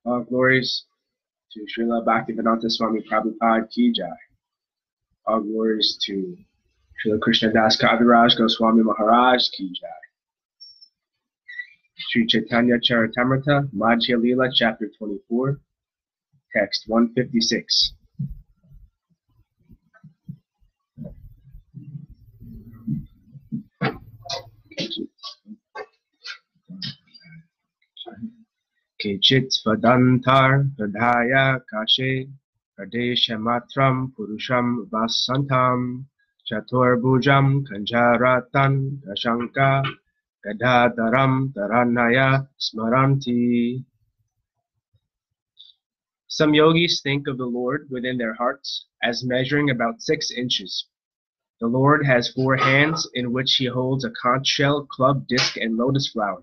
All glories to Srila Bhaktivedanta Swami Prabhupada Ki Jai. All glories to Srila Krishna Das Kaviraj Goswami Maharaj Ki Jai. Sri Chaitanya Charitamrta Madhya Lila Chapter 24, Text 156. Kechit Vadantar Pradhaya Kashe Pradesha Matram Purusham Vasantam Chatur Bhujam Kanjaratan Dashanka Gadadaram Dharanaya Smaranti. Some yogis think of the Lord within their hearts as measuring about 6 inches. The Lord has 4 hands in which he holds a conch shell, club, disc, and lotus flower.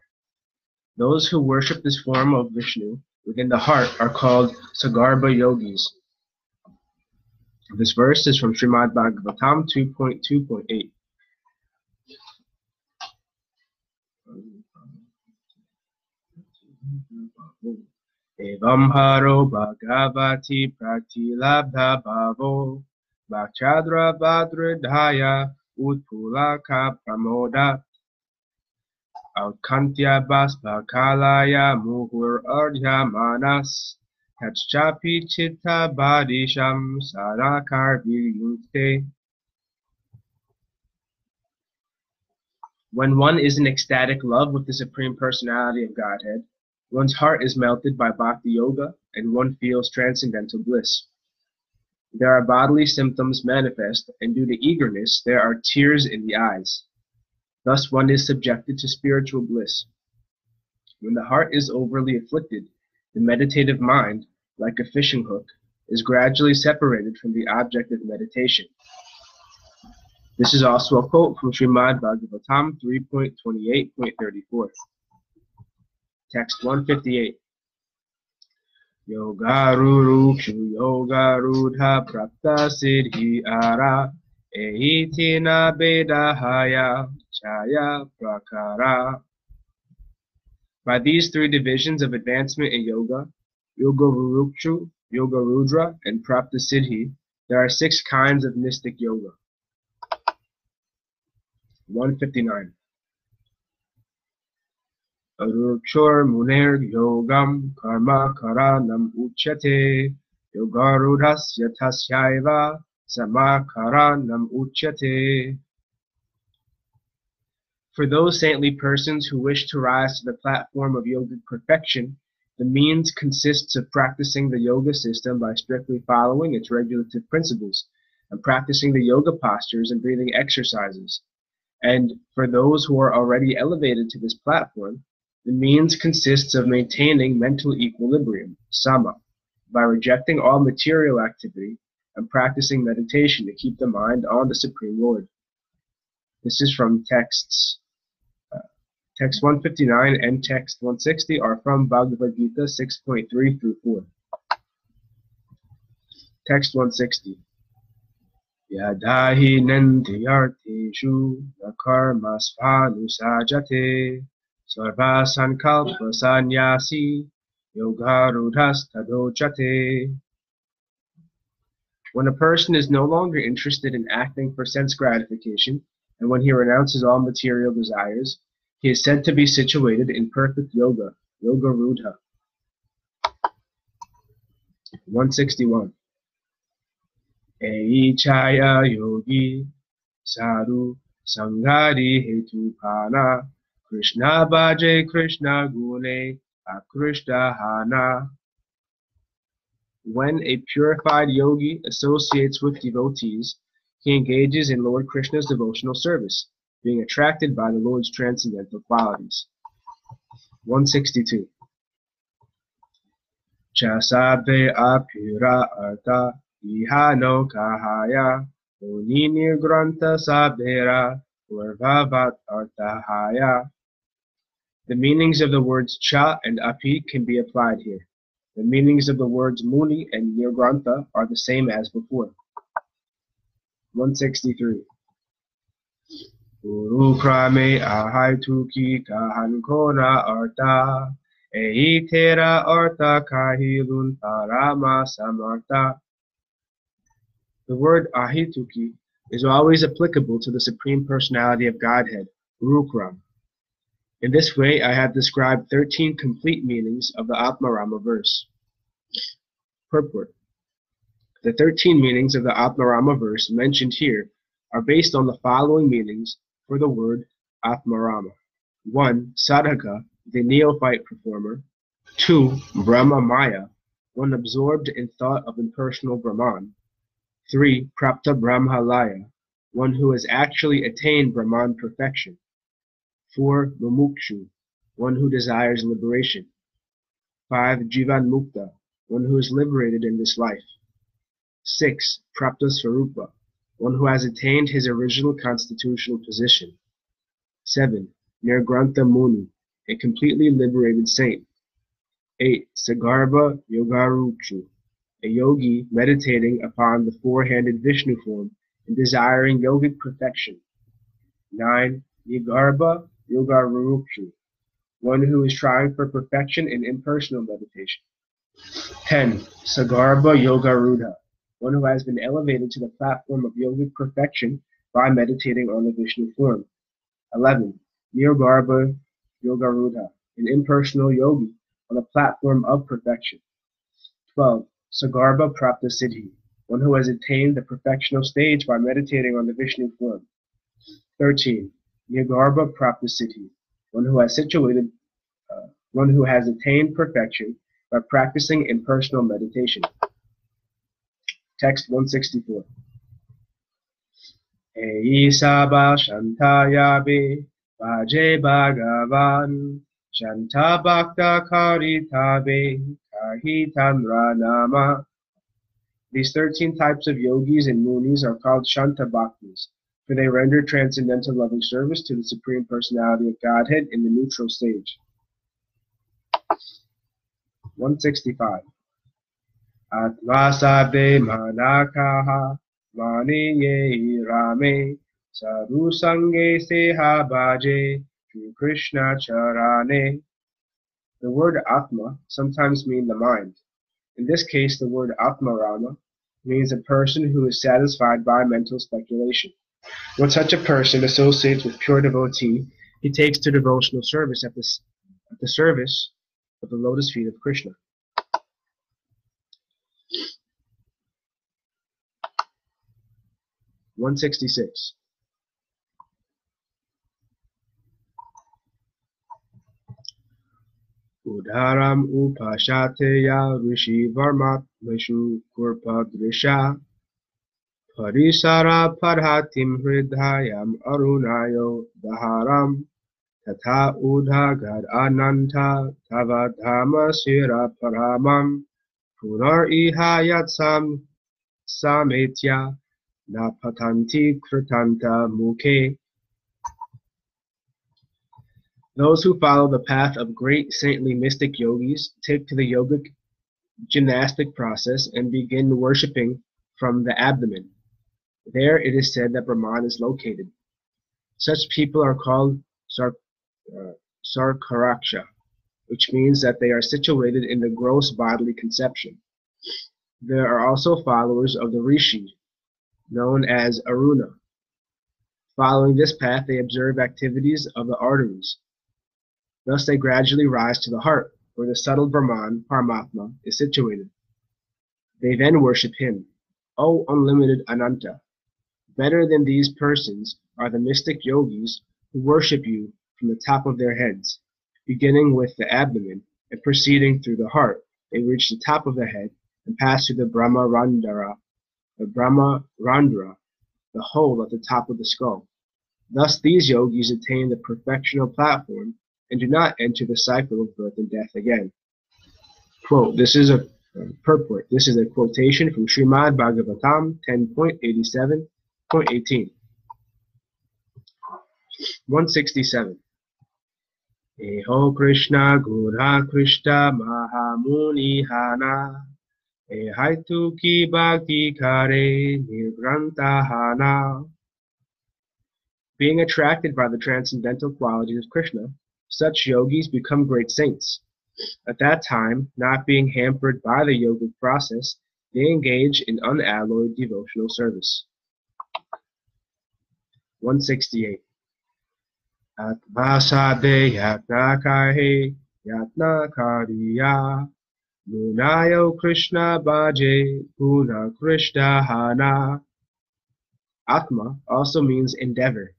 Those who worship this form of Vishnu within the heart are called Sagarbha yogis. This verse is from Srimad Bhagavatam 2.2.8. Evam haro bhagavati pratilabdha bhavo bhakchadra badridhaya utpulaka pramoda Alkantya baspa kalaya muhur ardhya manas Tachchapi chitta badisham sarakar viryukte. When one is in ecstatic love with the Supreme Personality of Godhead, one's heart is melted by Bhakti Yoga and one feels transcendental bliss. There are bodily symptoms manifest, and due to eagerness, there are tears in the eyes. Thus one is subjected to spiritual bliss. When the heart is overly afflicted, the meditative mind, like a fishing hook, is gradually separated from the object of meditation. This is also a quote from Srimad Bhagavatam 3.28.34. Text 158. Yogarurukshu yogarudha prapta siddhi ara ehitina bedahaya chaya prakara. By these 3 divisions of advancement in yoga, Yogarurukshu, Yogarudra, and Prapta Siddhi, there are 6 kinds of mystic yoga. 159. Arukshur munir yogam karma karanam uchyate yogarudhasya tasyaiva samakaranam uchyate. For those saintly persons who wish to rise to the platform of yogic perfection, the means consists of practicing the yoga system by strictly following its regulative principles and practicing the yoga postures and breathing exercises. And for those who are already elevated to this platform, the means consists of maintaining mental equilibrium, sama, by rejecting all material activity and practicing meditation to keep the mind on the Supreme Lord. This is from texts. Text 159 and text 160 are from Bhagavad Gita 6.3 through 4. Text 160. Yadahi nandiyarteshu nakarma svanusajate sarva sankalpa sanyasi yogarudhas tadochate. When a person is no longer interested in acting for sense gratification, and when he renounces all material desires, he is said to be situated in perfect yoga, yogarudha. 161. Eichaya yogi sadhu sangari hetupana Krishna bhaje Krishna gune akrishna hana. When a purified yogi associates with devotees, he engages in Lord Krishna's devotional service, being attracted by the Lord's transcendental qualities. 162. Chasabe apura artha ihano kahaya unini granta sabera urvavat arthahaya. The meanings of the words cha and api can be applied here. The meanings of the words muni and nirgrantha are the same as before. 163. Uru krame ahai tuki kahan kona arta Ehi tera artha kahilun tarama samartha. The word ahituki is always applicable to the Supreme Personality of Godhead, Rukram. In this way, I have described 13 complete meanings of the Atmarama verse. Purport. The 13 meanings of the Atmarama verse mentioned here are based on the following meanings for the word Atmarama. 1. Sadhaka, the neophyte performer. 2. Brahma Maya, one absorbed in thought of impersonal Brahman. 3. Prapta Brahmalaya, one who has actually attained Brahman perfection. 4. Mumukshu, one who desires liberation. 5. Jivan Mukta, one who is liberated in this life. 6. Prapta Swarupa, one who has attained his original constitutional position. 7. Nirgrantha Muni, a completely liberated saint. 8. Sagarbha Yogaruchu, a yogi meditating upon the four-handed Vishnu form and desiring yogic perfection. 9. Nigarbha Yogaruchu, one who is trying for perfection in impersonal meditation. 10. Sagarbha Yogarudha, one who has been elevated to the platform of yogic perfection by meditating on the Vishnu form. 11. Nirgarbha Yogarudha, an impersonal yogi on the platform of perfection. 12. Sagarbha Prapta Siddhi, one who has attained the perfectional stage by meditating on the Vishnu form. 13. Nirgarbha Prapta Siddhi, one who has attained perfection by practicing impersonal meditation. Text 164. Ei Sabha Shantayabe Vaje Bhagavan Shanta Bhakta Karitabe Kahitanra Nama. These 13 types of yogis and munis are called Shanta Bhaktis, for they render transcendental loving service to the Supreme Personality of Godhead in the neutral stage. 165. Atmasabde manakaha maniye rame sadhu sange seha bhaje Shri Krishna charane. The word Atma sometimes means the mind. In this case, the word Atmarama means a person who is satisfied by mental speculation. When such a person associates with pure devotee, he takes to devotional service at the service of the lotus feet of Krishna. (166). Udharam upashateya rishi varmat meshu kurpadrisha parisara padhatim hridayam arunayo daharam tatha udhagad ananta tavadhama sira paramam punar ihayatsam sametya na patanti kritanta mukhe. Those who follow the path of great saintly mystic yogis take to the yogic gymnastic process and begin worshipping from the abdomen. There it is said that Brahman is located. Such people are called sarkaraksha, which means that they are situated in the gross bodily conception. There are also followers of the rishi, known as Aruna. Following this path, they observe activities of the arteries. Thus they gradually rise to the heart, where the subtle Brahman, Paramatma, is situated. They then worship him. O unlimited Ananta! Better than these persons are the mystic yogis who worship you from the top of their heads. Beginning with the abdomen and proceeding through the heart, they reach the top of the head and pass through the Brahma Randhara, the hole at the top of the skull. Thus these yogis attain the perfectional platform and do not enter the cycle of birth and death again. Quote, this is a purport. This is a quotation from Srimad Bhagavatam 10.87.18. 167. Eho Krishna Gura Krishna Mahamuni Hana Ehaitu ki bhakti kare nirgranta hana. Being attracted by the transcendental qualities of Krishna, such yogis become great saints. At that time, not being hampered by the yogic process, they engage in unalloyed devotional service. 168. Atmasade yatna kahe yatna kariya munayo Krishna bhaje puna Krishna hana. Atma also means endeavor.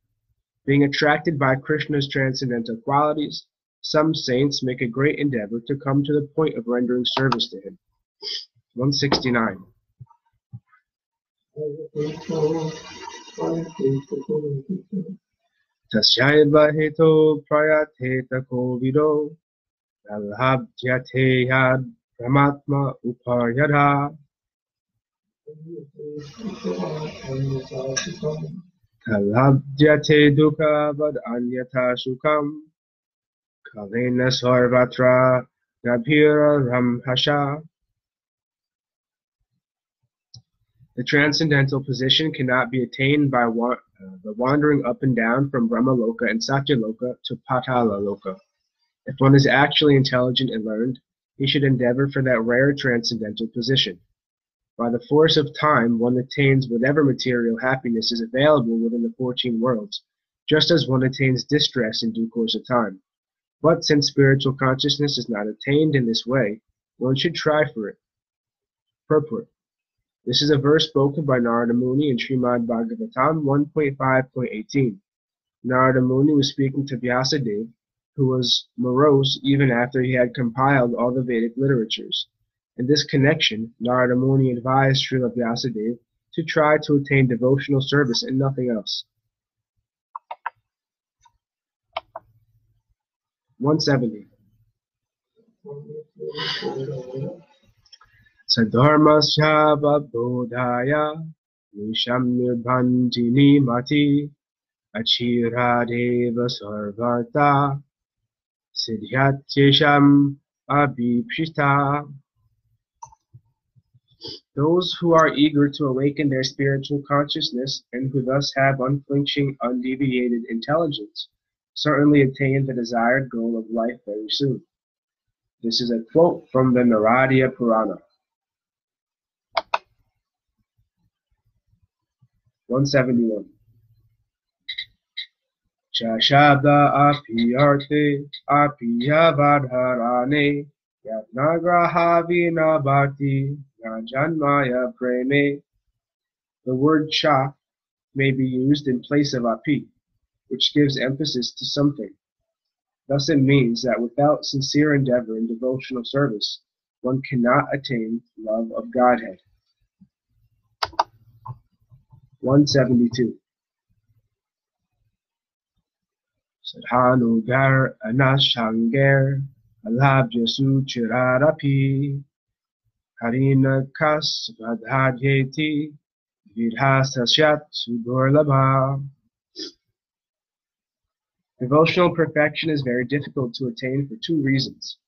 Being attracted by Krishna's transcendental qualities, some saints make a great endeavor to come to the point of rendering service to him. 169. Tasyaiva heto prayate tako vido lalabhyate yad brahmatma uparyadha talabhyate dukkha vad anyatha sukam kalena sarvatra nabhira ramhasha. The transcendental position cannot be attained by the wandering up and down from Brahmaloka and Satyaloka to Patala Loka. If one is actually intelligent and learned, he should endeavor for that rare transcendental position. By the force of time, one attains whatever material happiness is available within the 14 worlds, just as one attains distress in due course of time. But since spiritual consciousness is not attained in this way, one should try for it. Purport. This is a verse spoken by Narada Muni in Srimad Bhagavatam 1.5.18. Narada Muni was speaking to Vyasadeva, who was morose even after he had compiled all the Vedic literatures. In this connection, Narada Muni advised Srila Vyasadeva to try to attain devotional service and nothing else. 170. Sadharmasya babodhaya nisham nirbhandini mati achiradeva sarvarta siddhyatyesham abhipshita. Those who are eager to awaken their spiritual consciousness and who thus have unflinching, undeviated intelligence certainly attain the desired goal of life very soon. This is a quote from the Naradiya Purana. 171. Shashabda api arte api yavadharane yatnagraha vinabhati najanmaya preme. The word cha may be used in place of api, which gives emphasis to something. Thus it means that without sincere endeavor in devotional service, one cannot attain love of Godhead. 172. Sadhanugar anashanger alabhyasu chirarapi harinakas vadhadyeti vidhasasyat sudurlabha. Devotional perfection is very difficult to attain for two reasons.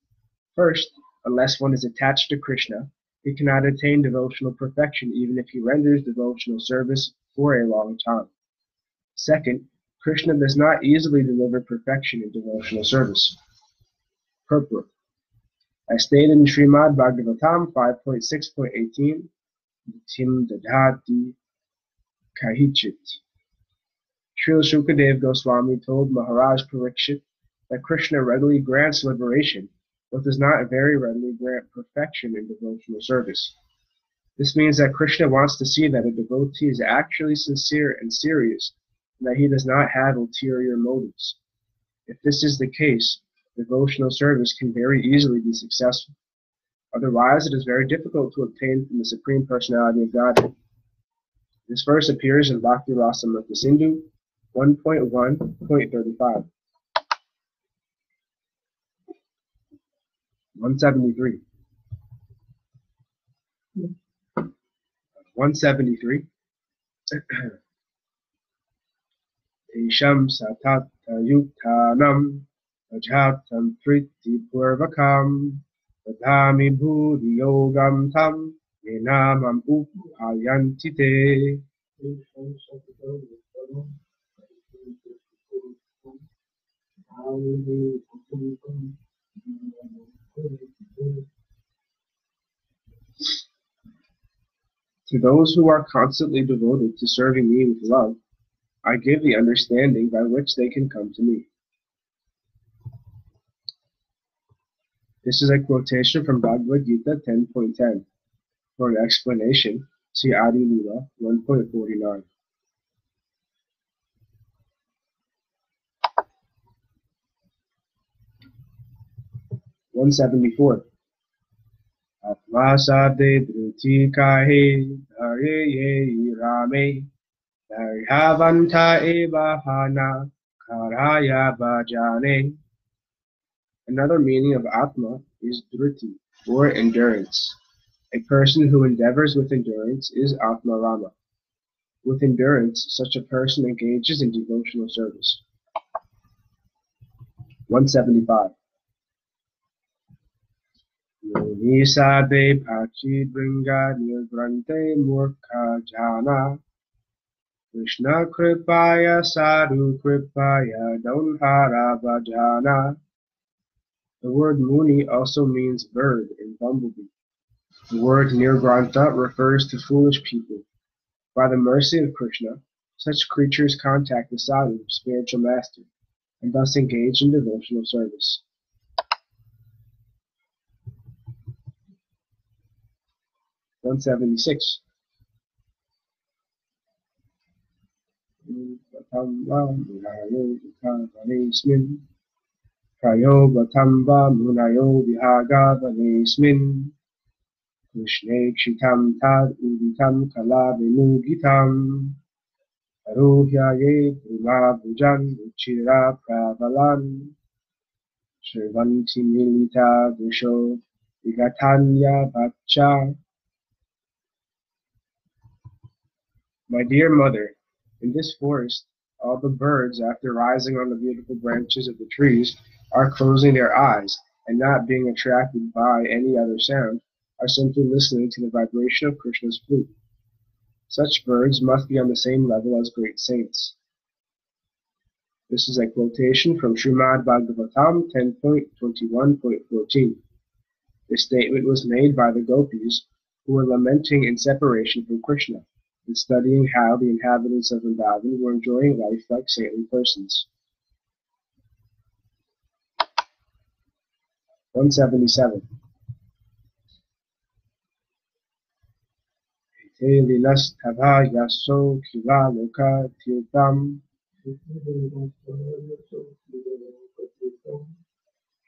First, unless one is attached to Krishna, he cannot attain devotional perfection even if he renders devotional service for a long time. Second, Krishna does not easily deliver perfection in devotional service. Purport. As stated in Srimad Bhagavatam 5.6.18, Tim dadhati kahichit. Srila Shukadev Goswami told Maharaj Parikshit that Krishna readily grants liberation, but does not very readily grant perfection in devotional service. This means that Krishna wants to see that a devotee is actually sincere and serious, and that he does not have ulterior motives. If this is the case, devotional service can very easily be successful. Otherwise, it is very difficult to obtain from the Supreme Personality of Godhead. This verse appears in Bhakti Rasamrita Sindhu 1.1.35. 173. 173. Tesham satat yuktanam ajatam priti purvakam vadhami bhudi yogam tam yenamam upayantite. To those who are constantly devoted to serving me with love, I give the understanding by which they can come to me. This is a quotation from Bhagavad Gita 10.10. For an explanation, see Adi Lila 1.49. (174) Atma Sabde Dhruti Kahe Hare Ye Rame Narhavanta Eva Hana Karaya Bhajane. Another meaning of Atma is Dhruti, or endurance. A person who endeavors with endurance is Atma Rama. With endurance, such a person engages in devotional service. 175. Yoni Sabe Pachi Bringa Nirvrante Murkha Jana Krishna Kripaya Sadhu Kripaya Donhara Bhajana. The word Muni also means bird in bumblebee. The word Nirgrantha refers to foolish people. By the mercy of Krishna, such creatures contact the sadhu, spiritual master, and thus engage in devotional service. 176. Prayogatamba munayo vihaga vanesmin Krishne kshitam tad uditam kala vimugitam Aruhyaye prima bhujan uchira pravalan Shrivanti milita visho vigatanya bhacha. My dear mother, in this forest, all the birds, after rising on the beautiful branches of the trees, are closing their eyes and not being attracted by any other sound, are simply listening to the vibration of Krishna's flute. Such birds must be on the same level as great saints. This is a quotation from Srimad Bhagavatam 10.21.14. This statement was made by the gopis who were lamenting in separation from Krishna and studying how the inhabitants of Vrindavan were enjoying life like saintly persons. 177. Ete lilas tava yaso kila loka tirtam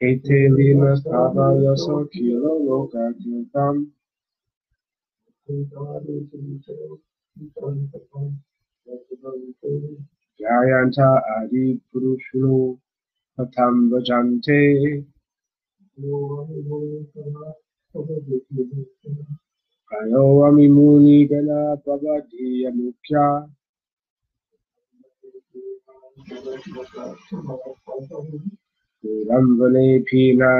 Ete lilas tava yaso kila loka tirtam Jayanta adi purushuno patam vajante Ayo amimuni gana pavadi amukya Ramvane pina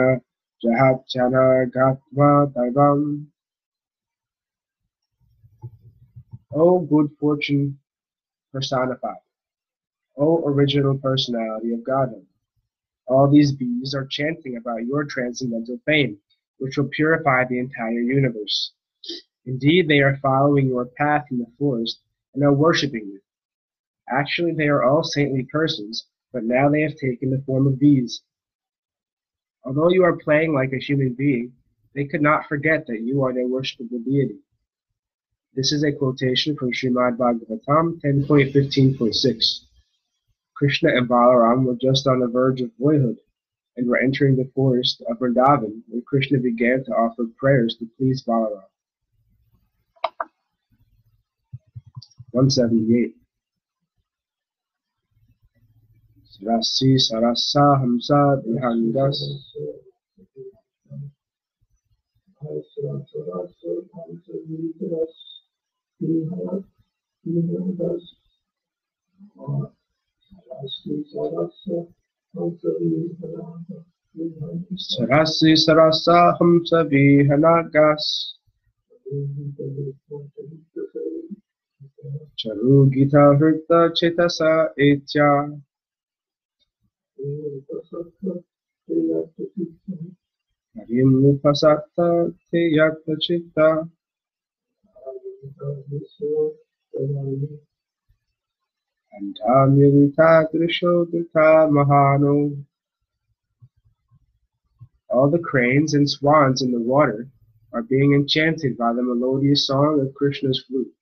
jahatjana gatma daivam. O good fortune personified, O original personality of Godhead, all these bees are chanting about your transcendental fame, which will purify the entire universe. Indeed, they are following your path in the forest and are worshipping you. Actually, they are all saintly persons, but now they have taken the form of bees. Although you are playing like a human being, they could not forget that you are their worshipable deity. This is a quotation from Srimad Bhagavatam 10.15.6. Krishna and Balaram were just on the verge of boyhood and were entering the forest of Vrindavan when Krishna began to offer prayers to please Balaram. 178. Sarasi sarasa hamsa vihangas Sarasi sarasa hamsa vihanagas Charu gita hrita chetasa etya Harim upasatta te yata chitta Antamilita Drishodita Mahano. All the cranes and swans in the water are being enchanted by the melodious song of Krishna's flute.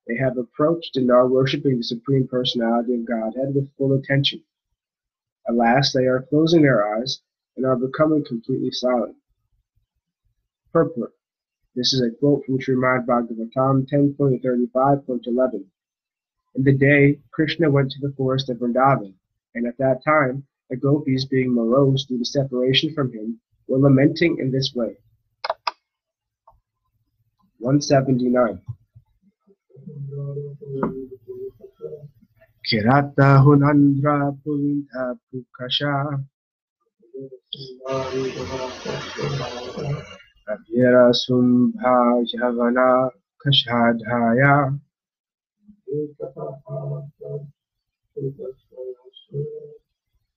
They have approached and are worshipping the Supreme Personality of Godhead with full attention. Alas, they are closing their eyes and are becoming completely silent. Purport. This is a quote from Srimad Bhagavatam 10.35.11. In the day, Krishna went to the forest of Vrindavan, and at that time, the gopis, being morose due to separation from him, were lamenting in this way. 179. Kirata hunandra purita pukasha Abhira sumbha javana kashadhaya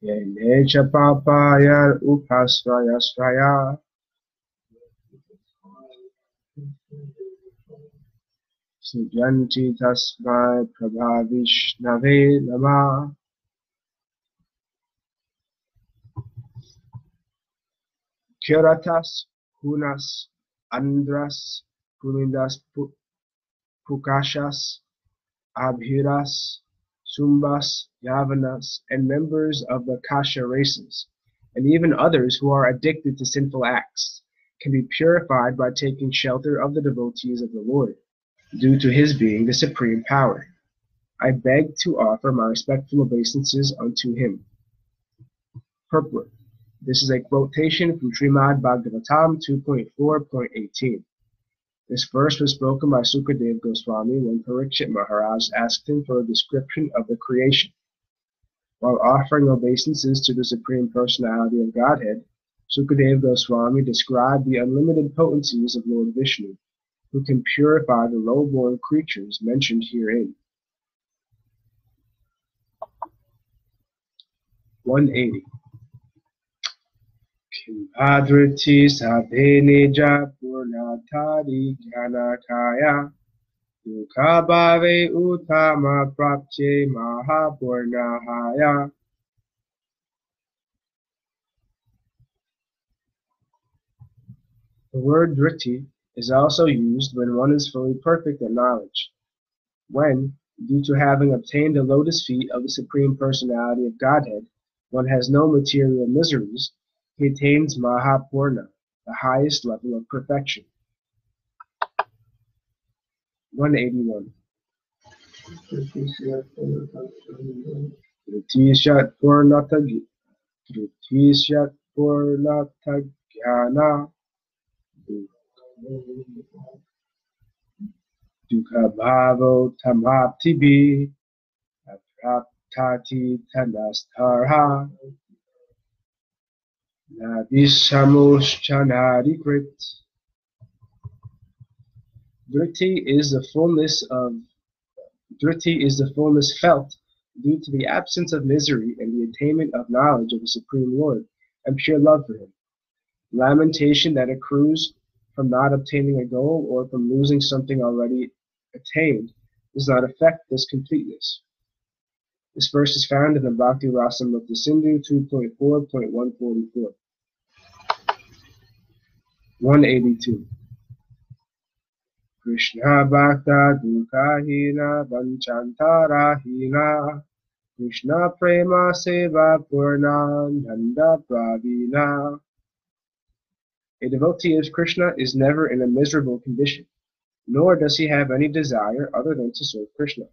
Yenecha papaya upasraya sraya Sujanti tasmai prabhavishnave nama. Kiratas, Hunas, Andras, Punindas, Pukashas, Abhiras, Sumbas, Yavanas, and members of the Kasha races, and even others who are addicted to sinful acts, can be purified by taking shelter of the devotees of the Lord, due to his being the supreme power. I beg to offer my respectful obeisances unto him. Purport. This is a quotation from Srimad Bhagavatam 2.4.18. This verse was spoken by Sukadeva Goswami when Parikshit Maharaj asked him for a description of the creation. While offering obeisances to the Supreme Personality of Godhead, Sukadeva Goswami described the unlimited potencies of Lord Vishnu, who can purify the low-born creatures mentioned herein. 180. Kimbhadriti sabhenija purnatari gyanakaya dukhabhave uttama prapche mahapurnahaya. The word driti is also used when one is fully perfect in knowledge. When, due to having obtained the lotus feet of the Supreme Personality of Godhead, one has no material miseries, he attains Mahapurna, the highest level of perfection. 181. Dhritishat purnatagyana dukhabhavo tamaptibi apraptati tanastarha navishamoschanadikrit. Dhriti is the fullness felt due to the absence of misery and the attainment of knowledge of the Supreme Lord and pure love for him. Lamentation that accrues from not obtaining a goal or from losing something already attained does not affect this completeness. This verse is found in the Bhakti Rasamrita Sindhu 2.4.144. 182. Krishna Bhakta Dukahina Vanchantarahina Krishna Prema Seva Purna Nanda Pravina. A devotee of Krishna is never in a miserable condition, nor does he have any desire other than to serve Krishna.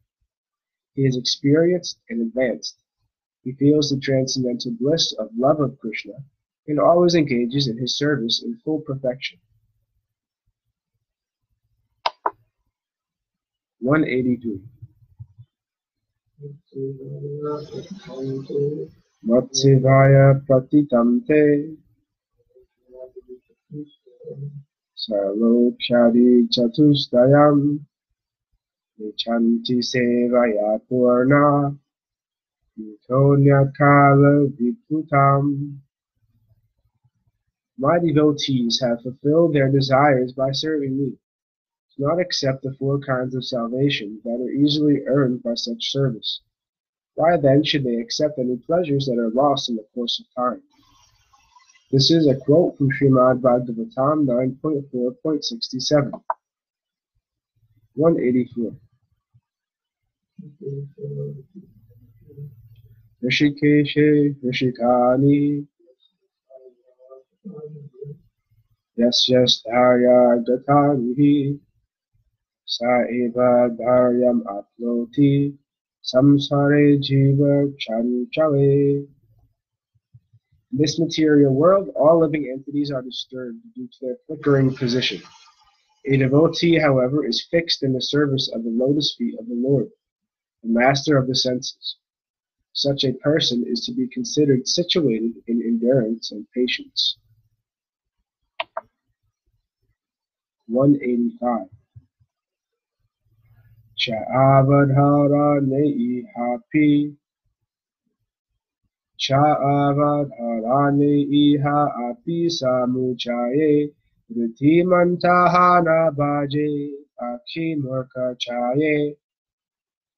He is experienced and advanced. He feels the transcendental bliss of love of Krishna and always engages in his service in full perfection. 183. Matsivaya Pratitamte Sarvokshadi Chatustayam Vichanti Sevaya Purna Vitonyakala Viputam. My devotees have fulfilled their desires by serving me. do not accept the 4 kinds of salvation that are easily earned by such service. Why then should they accept any pleasures that are lost in the course of time? This is a quote from Srimad Bhagavatam 9.4.67. 184. Rishikeshe Rishikani Yasyasthaya Gatanihi Sa eva dharyam apnoti samsare jiva chanchale. In this material world, all living entities are disturbed due to their flickering position. A devotee, however, is fixed in the service of the lotus feet of the Lord, the master of the senses. Such a person is to be considered situated in endurance and patience. 185. Cha'avadhara ne'ihapi Cha'avadhara ne'iha api samuchaye Ritimantaha nabaje akhi murka chaye.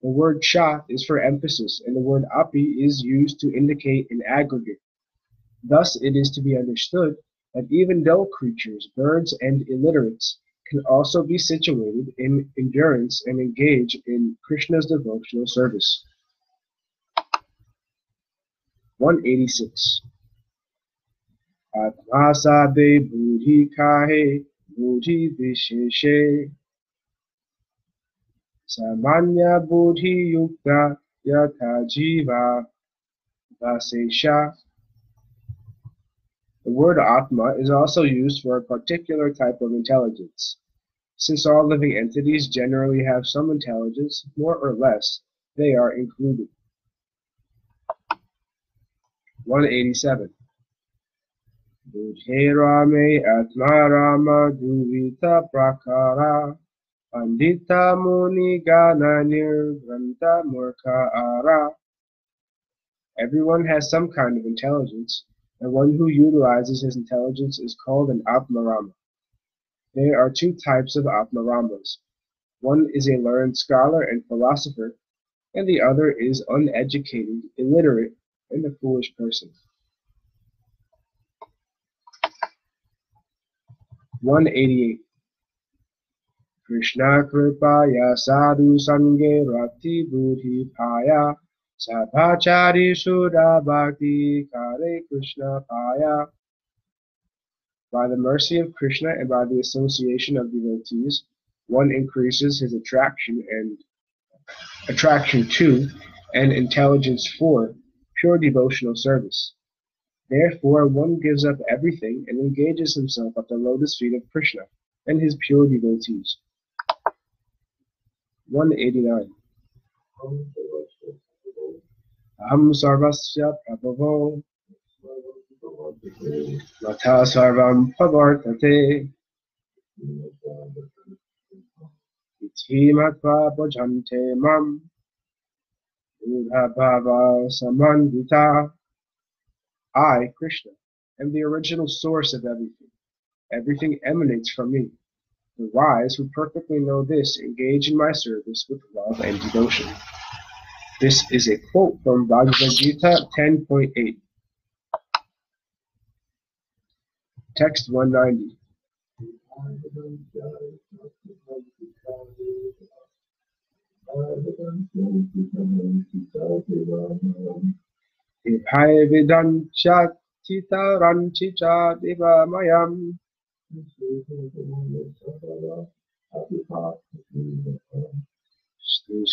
The word cha is for emphasis, and the word api is used to indicate an aggregate. Thus it is to be understood that even dull creatures, birds, and illiterates can also be situated in endurance and engage in Krishna's devotional service. 186. Atmasade buddhi kahe buddhi visheshe samanya buddhi yukta yatha jiva vasesha. The word Atma is also used for a particular type of intelligence. Since all living entities generally have some intelligence, more or less, they are included. 187. Buddhe Rame Atma Rama Duvita Prakara Pandita Muni Gana Nirgranta Murka Ara. Everyone has some kind of intelligence, and one who utilizes his intelligence is called an Atmarama. There are 2 types of Atmaramas. One is a learned scholar and philosopher, and the other is uneducated, illiterate, and a foolish person. 188. Krishna Kripaya Sadhu Sange Rati Buddhi Paya Sabhachari Sudha Bhakti Kare Krishna Paya. By the mercy of Krishna and by the association of devotees, one increases his attraction to and intelligence for pure devotional service. Therefore, one gives up everything and engages himself at the lotus feet of Krishna and his pure devotees. 189. Aham sarvasya prabhavo Matha sarvam pavartate Iti matva bhajante mam Udha bhava samandita. I, Krishna, am the original source of everything. Everything emanates from me. The wise who perfectly know this engage in my service with love and devotion. This is a quote from Bhagavad Gita 10.8. Text 190. Iphay vidancha tita ranchicha deva mayam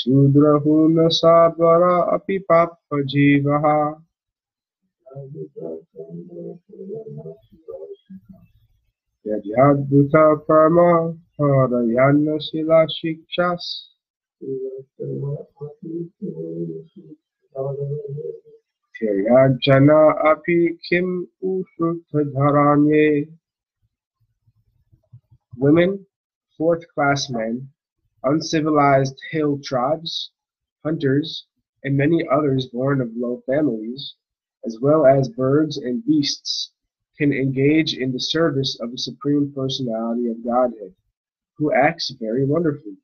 Sudrahuna sabara api papa jivaha. Yadhyadbhuta karma harayana sila shikshas. Jana api kim ushrutadharanye. Women, 4th-class men, uncivilized hill tribes, hunters, and many others born of low families, as well as birds and beasts, can engage in the service of the Supreme Personality of Godhead. who acts very wonderfully,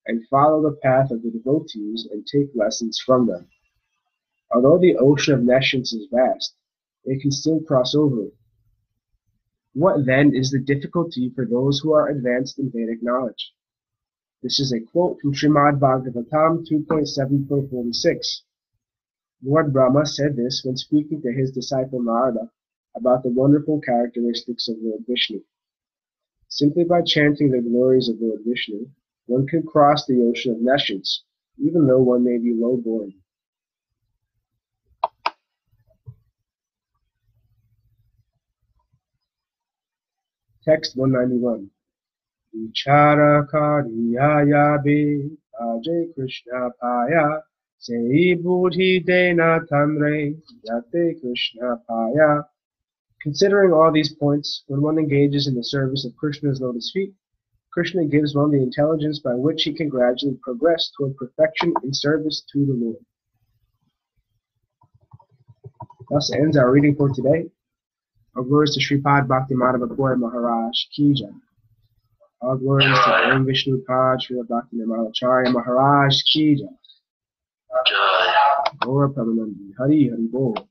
and follow the path of the devotees and take lessons from them. Although the ocean of nescience is vast, they can still cross over it. What then is the difficulty for those who are advanced in Vedic knowledge? This is a quote from Srimad Bhagavatam 2.7.46. Lord Brahma said this when speaking to his disciple Narada about the wonderful characteristics of Lord Vishnu. Simply by chanting the glories of Lord Vishnu, one can cross the ocean of nescience, even though one may be low-born. Text 191. Vichara kariyaya ajay Krishna paya sei buddhi dena tamre yate Krishna paya. Considering all these points, when one engages in the service of Krishna's lotus feet, Krishna gives one the intelligence by which he can gradually progress toward perfection in service to the Lord. Thus ends our reading for today. All glories to Sripad Bhakti Madhava Puri Maharaj Ki Jai. All glories to Om Vishnupad Srila Bhakti Madhava Maharaj Ki Jai. Gaura Haribol. Hari Haribol.